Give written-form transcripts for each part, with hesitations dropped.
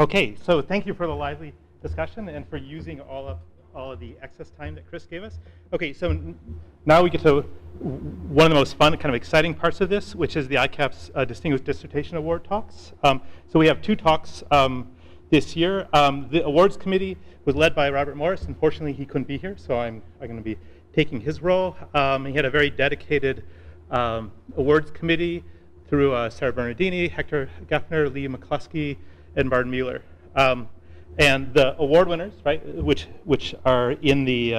Okay, so thank you for the lively discussion and for using all of the excess time that Chris gave us. Okay, so now we get to one of the most fun, kind of exciting parts of this, which is the ICAPS Distinguished Dissertation Award talks. So we have two talks this year. The awards committee was led by Robert Morris. Unfortunately, he couldn't be here, so I'm going to be taking his role. He had a very dedicated awards committee through Sarah Bernardini, Hector Geffner, Lee McCluskey, and Martin Mueller. And the award winners, right, which are in the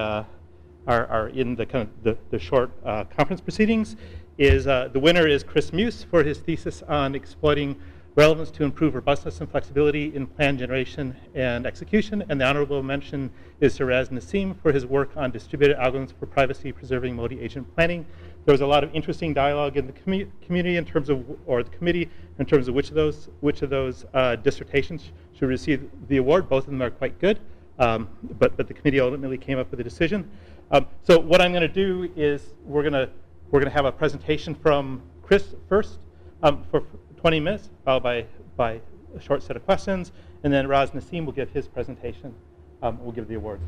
kind of the short conference proceedings, is the winner is Chris Muise for his thesis on exploiting relevance to improve robustness and flexibility in plan generation and execution, and the honorable mention is Raz Nassim for his work on distributed algorithms for privacy-preserving multi-agent planning. There was a lot of interesting dialogue in the community in terms of, or the committee, in terms of which of those dissertations should receive the award. Both of them are quite good, but the committee ultimately came up with a decision. So what I'm going to do is we're going to have a presentation from Chris first for 20 minutes, followed by a short set of questions, and then Raz Nassim will give his presentation. We'll give the awards.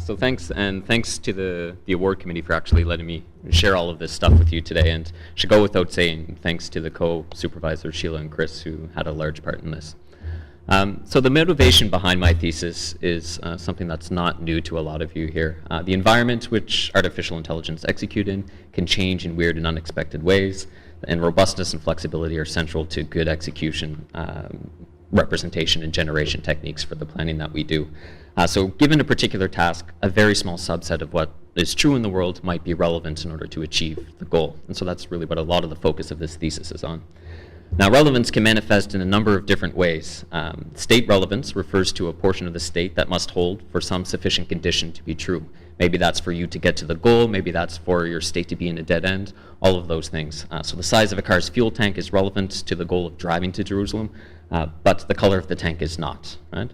So thanks to the award committee for actually letting me share all of this stuff with you today, and should go without saying thanks to the co-supervisors Sheila and Chris, who had a large part in this. So the motivation behind my thesis is something that's not new to a lot of you here. The environment which artificial intelligence execute in can change in weird and unexpected ways, and robustness and flexibility are central to good execution, representation, and generation techniques for the planning that we do. So given a particular task, a very small subset of what is true in the world might be relevant in order to achieve the goal. And so that's really what a lot of the focus of this thesis is on. Now, relevance can manifest in a number of different ways. State relevance refers to a portion of the state that must hold for some sufficient condition to be true. Maybe that's for you to get to the goal, maybe that's for your state to be in a dead end, all of those things. So the size of a car's fuel tank is relevant to the goal of driving to Jerusalem, but the color of the tank is not, right?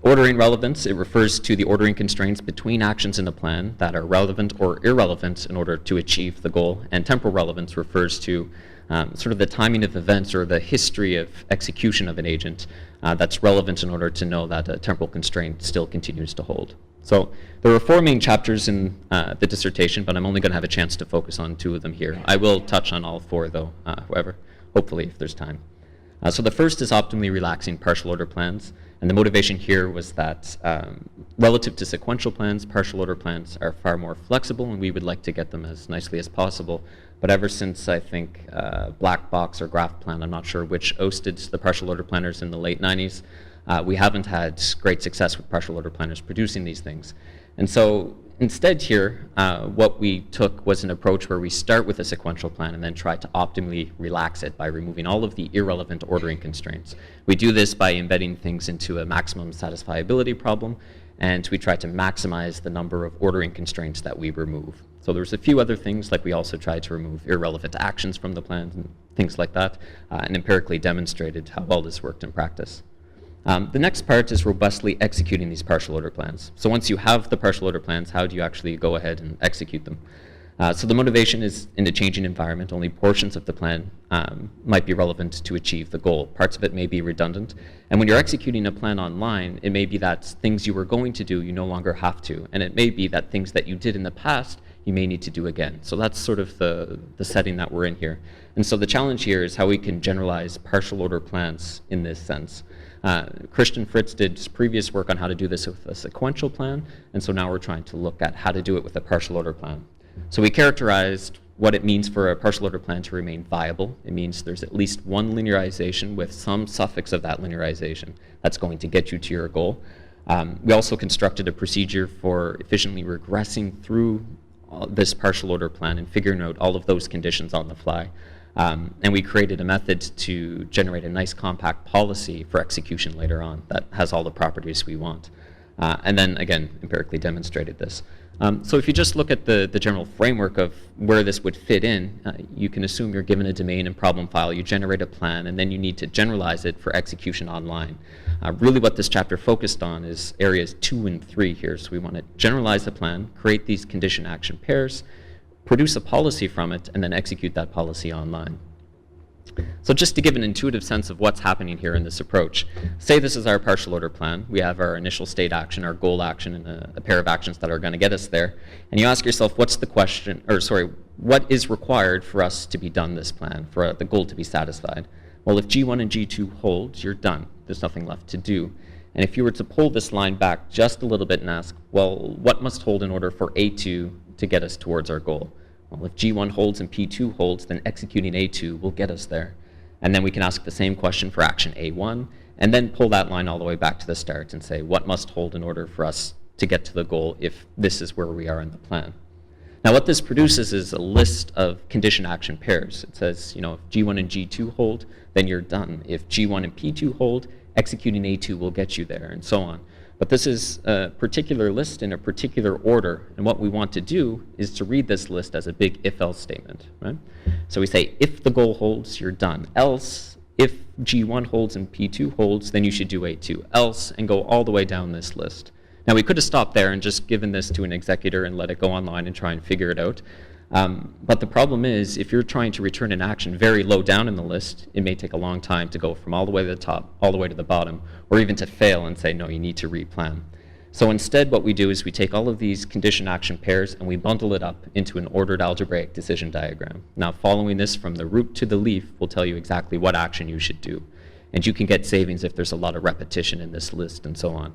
Ordering relevance, it refers to the ordering constraints between actions in a plan that are relevant or irrelevant in order to achieve the goal. And temporal relevance refers to sort of the timing of events or the history of execution of an agent that's relevant in order to know that a temporal constraint still continues to hold. So there are 4 main chapters in the dissertation, but I'm only going to have a chance to focus on 2 of them here. I will touch on all 4 though, however, hopefully if there's time. So the first is optimally relaxing partial order plans. And the motivation here was that relative to sequential plans, partial order plans are far more flexible, and we would like to get them as nicely as possible. But ever since, I think, Black Box or Graph Plan, I'm not sure which ousted the partial order planners in the late 90s, we haven't had great success with partial order planners producing these things. And so instead here, what we took was an approach where we start with a sequential plan and then try to optimally relax it by removing all of the irrelevant ordering constraints. We do this by embedding things into a maximum satisfiability problem, and we try to maximize the number of ordering constraints that we remove. So there's a few other things, like we also tried to remove irrelevant actions from the plan and things like that, and empirically demonstrated how well this worked in practice. The next part is robustly executing these partial order plans. So once you have the partial order plans, how do you actually go ahead and execute them? So the motivation is in a changing environment. Only portions of the plan might be relevant to achieve the goal. Parts of it may be redundant. And when you're executing a plan online, it may be that things you were going to do, you no longer have to. And it may be that things that you did in the past, you may need to do again. So that's sort of the setting that we're in here. And so the challenge here is how we can generalize partial order plans in this sense. Christian Fritz did previous work on how to do this with a sequential plan, and so now we're trying to look at how to do it with a partial order plan. So we characterized what it means for a partial order plan to remain viable. It means there's at least one linearization with some suffix of that linearization that's going to get you to your goal. We also constructed a procedure for efficiently regressing through this partial order plan and figuring out all of those conditions on the fly. And we created a method to generate a nice compact policy for execution later on that has all the properties we want. And then, again, empirically demonstrated this. So if you just look at the general framework of where this would fit in, you can assume you're given a domain and problem file, you generate a plan, and then you need to generalize it for execution online. Really what this chapter focused on is areas 2 and 3 here. So we want to generalize the plan, create these condition action pairs, produce a policy from it, and then execute that policy online. So just to give an intuitive sense of what's happening here in this approach, say this is our partial order plan. We have our initial state action, our goal action, and a pair of actions that are going to get us there. And you ask yourself, what's the question, or sorry, what is required for us to be done this plan, for the goal to be satisfied? Well, if G1 and G2 hold, you're done. There's nothing left to do. And if you were to pull this line back just a little bit and ask, well, what must hold in order for A2 to get us towards our goal? Well, if G1 holds and P2 holds, then executing A2 will get us there. And then we can ask the same question for action A1, and then pull that line all the way back to the start and say, what must hold in order for us to get to the goal if this is where we are in the plan? Now, what this produces is a list of condition action pairs. It says, if G1 and G2 hold, then you're done. If G1 and P2 hold, executing A2 will get you there, and so on. But this is a particular list in a particular order, and what we want to do is to read this list as a big if-else statement, right? So we say, if the goal holds, you're done. Else, if G1 holds and P2 holds, then you should do A2. Else, and go all the way down this list. Now, we could have stopped there and just given this to an executor and let it go online and try and figure it out. But the problem is, if you're trying to return an action very low down in the list, it may take a long time to go from all the way to the top, all the way to the bottom, or even to fail and say, no, you need to replan. So instead, what we do is we take all of these condition action pairs and we bundle it up into an ordered algebraic decision diagram. Now, following this from the root to the leaf will tell you exactly what action you should do. And you can get savings if there's a lot of repetition in this list and so on.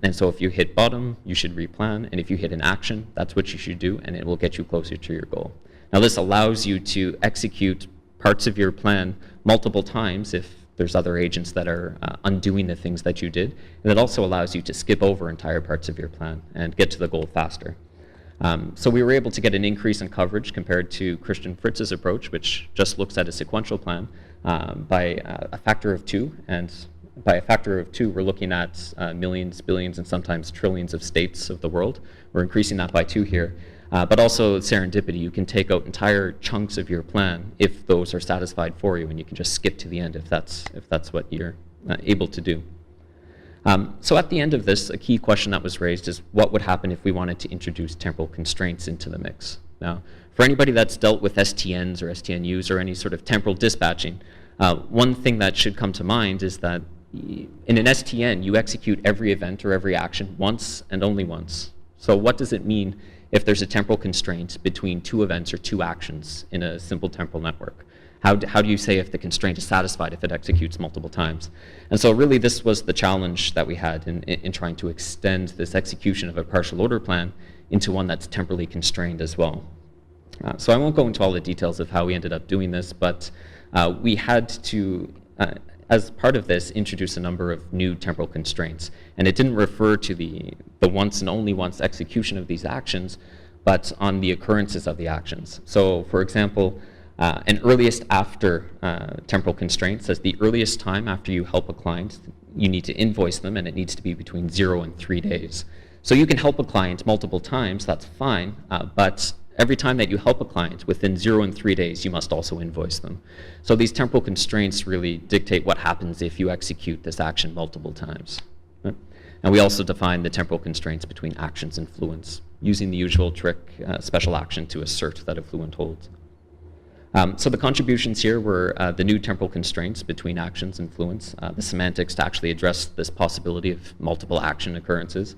And so if you hit bottom, you should replan, and if you hit an action, that's what you should do, and it will get you closer to your goal. Now, this allows you to execute parts of your plan multiple times if there's other agents that are undoing the things that you did, and it also allows you to skip over entire parts of your plan and get to the goal faster. So we were able to get an increase in coverage compared to Christian Fritz's approach, which just looks at a sequential plan, by a factor of 2, and by a factor of 2, we're looking at millions, billions, and sometimes trillions of states of the world. We're increasing that by 2 here. But also serendipity. You can take out entire chunks of your plan if those are satisfied for you, and you can just skip to the end if that's what you're able to do. So at the end of this, a key question that was raised is what would happen if we wanted to introduce temporal constraints into the mix? Now, for anybody that's dealt with STNs or STNUs or any sort of temporal dispatching, one thing that should come to mind is that in an STN, you execute every event or every action once and only once. So what does it mean if there's a temporal constraint between 2 events or 2 actions in a simple temporal network? How do you say if the constraint is satisfied if it executes multiple times? And so really this was the challenge that we had in trying to extend this execution of a partial order plan into one that's temporally constrained as well. So I won't go into all the details of how we ended up doing this, but we had to, as part of this, introduce a number of new temporal constraints. And it didn't refer to the once and only once execution of these actions, but on the occurrences of the actions. So for example, an earliest after temporal constraint says the earliest time after you help a client, you need to invoice them, and it needs to be between 0 and 3 days. So you can help a client multiple times, that's fine, but every time that you help a client within 0 and 3 days, you must also invoice them. So these temporal constraints really dictate what happens if you execute this action multiple times. Right? And we also define the temporal constraints between actions and fluents, using the usual trick, special action to assert that a fluent holds. So the contributions here were the new temporal constraints between actions and fluents, the semantics to actually address this possibility of multiple action occurrences,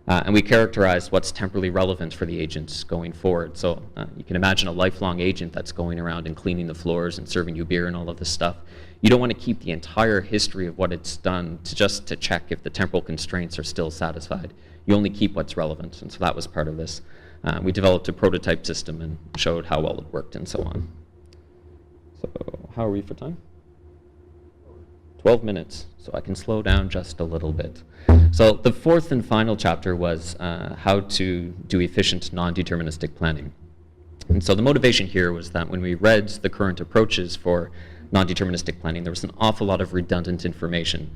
and we characterized what's temporally relevant for the agents going forward. So you can imagine a lifelong agent that's going around and cleaning the floors and serving you beer and all of this stuff. You don't want to keep the entire history of what it's done just to check if the temporal constraints are still satisfied. You only keep what's relevant, and so that was part of this. We developed a prototype system and showed how well it worked and so on. So how are we for time? 12 minutes, so I can slow down just a little bit. So the fourth and final chapter was how to do efficient non-deterministic planning. And so the motivation here was that when we read the current approaches for non-deterministic planning, there was an awful lot of redundant information,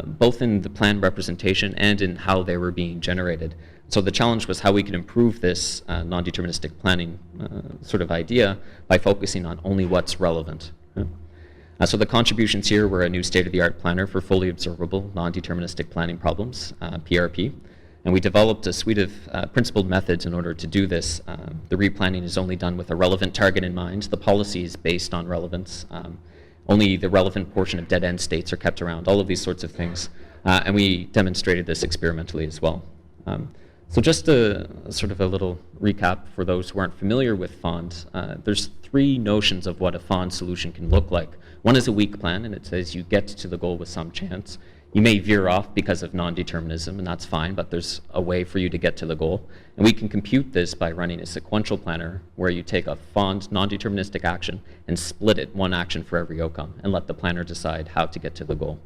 both in the plan representation and in how they were being generated. So the challenge was how we could improve this non-deterministic planning sort of idea by focusing on only what's relevant. So the contributions here were a new state-of-the-art planner for fully observable non-deterministic planning problems, PRP. And we developed a suite of principled methods in order to do this. The replanning is only done with a relevant target in mind. The policy is based on relevance. Only the relevant portion of dead-end states are kept around, all of these sorts of things. And we demonstrated this experimentally as well. So just a sort of a little recap for those who aren't familiar with FOND. There's three notions of what a FOND solution can look like. One is a weak plan, and it says you get to the goal with some chance. You may veer off because of non-determinism, and that's fine, but there's a way for you to get to the goal. And we can compute this by running a sequential planner where you take a FOND non-deterministic action and split it, one action for every outcome, and let the planner decide how to get to the goal.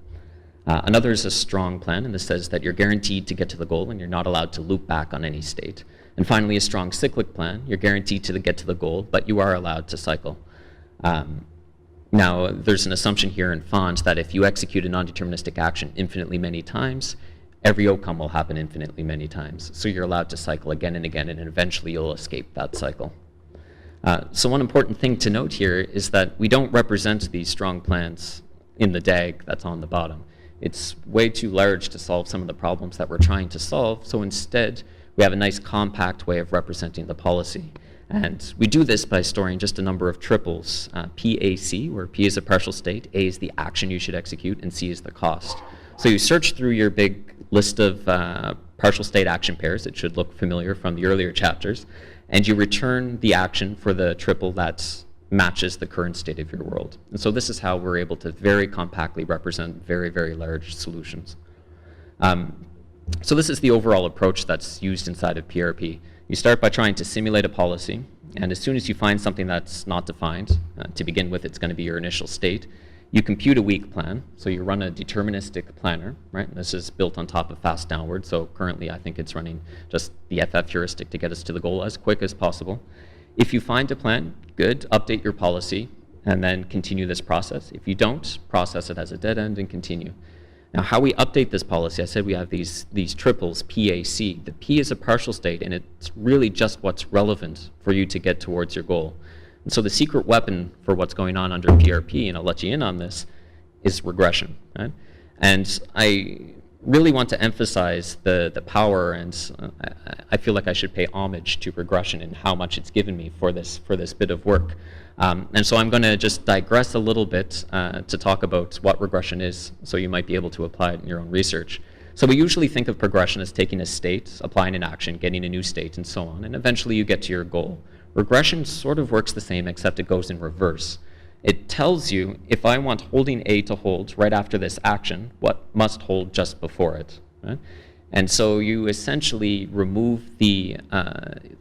Another is a strong plan, and this says that you're guaranteed to get to the goal and you're not allowed to loop back on any state. And finally, a strong cyclic plan. You're guaranteed to get to the goal, but you are allowed to cycle. Now, there's an assumption here in FOND that if you execute a non-deterministic action infinitely many times, every outcome will happen infinitely many times. So you're allowed to cycle again and again, and eventually you'll escape that cycle. So one important thing to note here is that we don't represent these strong plans in the DAG that's on the bottom. It's way too large to solve some of the problems that we're trying to solve, so instead we have a nice compact way of representing the policy. And we do this by storing just a number of triples, PAC, where P is a partial state, A is the action you should execute, and C is the cost. So you search through your big list of partial state action pairs, it should look familiar from the earlier chapters, and you return the action for the triple that matches the current state of your world. And so this is how we're able to very compactly represent very, very large solutions. So this is the overall approach that's used inside of PRP. You start by trying to simulate a policy, and as soon as you find something that's not defined, to begin with it's going to be your initial state, you compute a weak plan, so you run a deterministic planner, right? And this is built on top of fast downward, so currently I think it's running just the FF heuristic to get us to the goal as quick as possible. If you find a plan, good, update your policy, and then continue this process. If you don't, process it as a dead end and continue. Now, how we update this policy, I said we have these triples, PAC. The P is a partial state, and it's really just what's relevant for you to get towards your goal. And so the secret weapon for what's going on under PRP, and I'll let you in on this, is regression. Right? And I really want to emphasize the power, and I feel like I should pay homage to regression and how much it's given me for this bit of work. And so I'm going to just digress a little bit to talk about what regression is, so you might be able to apply it in your own research. So we usually think of progression as taking a state, applying an action, getting a new state, and so on, and eventually you get to your goal. Regression sort of works the same, except it goes in reverse. It tells you, if I want holding A to hold right after this action, what must hold just before it. Right? And so you essentially remove the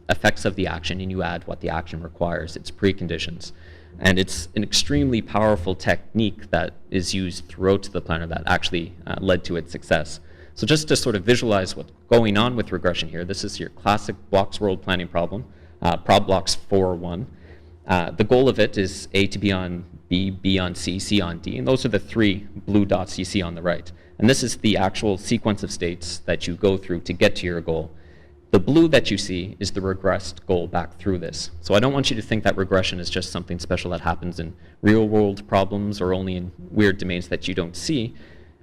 effects of the action and you add what the action requires, its preconditions. And it's an extremely powerful technique that is used throughout the planner that actually led to its success. So just to sort of visualize what's going on with regression here, this is your classic blocks world planning problem, prob blocks 4-1. The goal of it is A to be on B, B on C, C on D, and those are the three blue dots you see on the right. And this is the actual sequence of states that you go through to get to your goal. The blue that you see is the regressed goal back through this. So I don't want you to think that regression is just something special that happens in real world problems or only in weird domains that you don't see.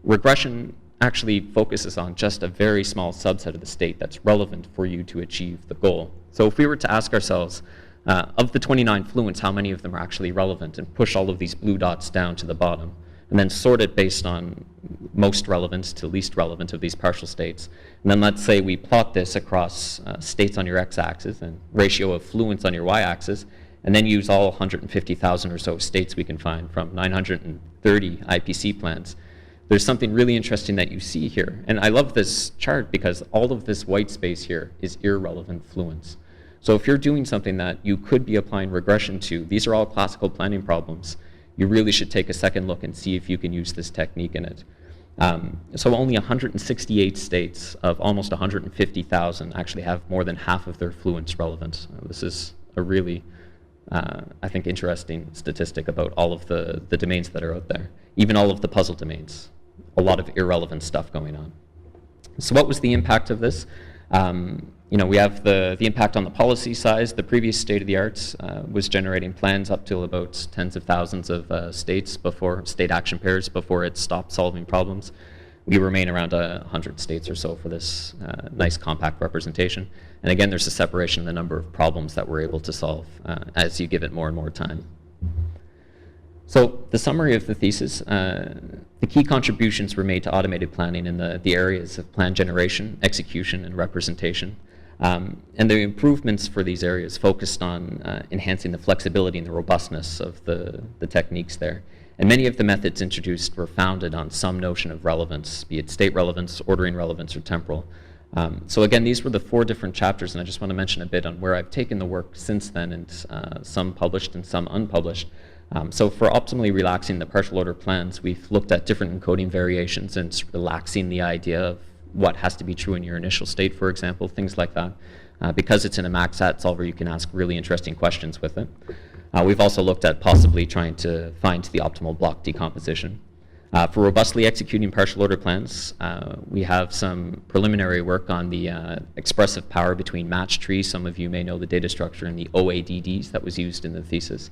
Regression actually focuses on just a very small subset of the state that's relevant for you to achieve the goal. So if we were to ask ourselves, of the 29 fluents, how many of them are actually relevant, and push all of these blue dots down to the bottom, and then sort it based on most relevant to least relevant of these partial states. And then let's say we plot this across states on your x-axis and ratio of fluents on your y-axis, and then use all 150,000 or so states we can find from 930 IPC plans. There's something really interesting that you see here. And I love this chart because all of this white space here is irrelevant fluents. So if you're doing something that you could be applying regression to, these are all classical planning problems, you really should take a second look and see if you can use this technique in it. So only 168 states of almost 150,000 actually have more than half of their fluents relevant. This is a really, I think, interesting statistic about all of the domains that are out there, even all of the puzzle domains. A lot of irrelevant stuff going on. So what was the impact of this? We have the impact on the policy size. The previous state of the art was generating plans up to about tens of thousands of state action pairs before it stopped solving problems. we remain around 100 states or so for this nice compact representation. And again, there's a separation in the number of problems that we're able to solve as you give it more and more time. So the summary of the thesis, the key contributions were made to automated planning in the areas of plan generation, execution, and representation. And the improvements for these areas focused on enhancing the flexibility and the robustness of the techniques there. And many of the methods introduced were founded on some notion of relevance, be it state relevance, ordering relevance, or temporal. So again, these were the 4 different chapters, and I just want to mention a bit on where I've taken the work since then, and some published and some unpublished. So for optimally relaxing the partial order plans, we've looked at different encoding variations and relaxing the idea of what has to be true in your initial state, for example, things like that. Because it's in a max-sat solver, you can ask really interesting questions with it. We've also looked at possibly trying to find the optimal block decomposition. For robustly executing partial order plans, we have some preliminary work on the expressive power between match trees. Some of you may know the data structure in the OADDs that was used in the thesis.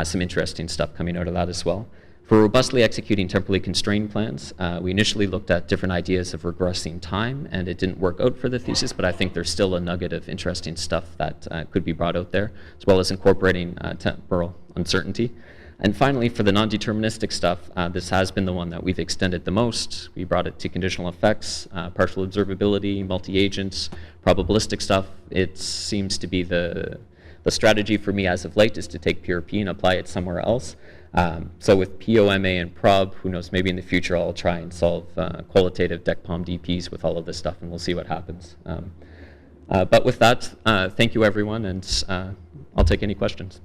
Some interesting stuff coming out of that as well. For robustly executing temporally constrained plans, we initially looked at different ideas of regressing time, and it didn't work out for the thesis, but I think there's still a nugget of interesting stuff that could be brought out there, as well as incorporating temporal uncertainty. And finally, for the non-deterministic stuff, this has been the one that we've extended the most. We brought it to conditional effects, partial observability, multi-agents, probabilistic stuff. It seems to be the strategy for me as of late is to take PRP and apply it somewhere else. So with POMA and prob, who knows, maybe in the future I'll try and solve qualitative DECPOM DPs with all of this stuff, and we'll see what happens. But with that, thank you everyone, and I'll take any questions.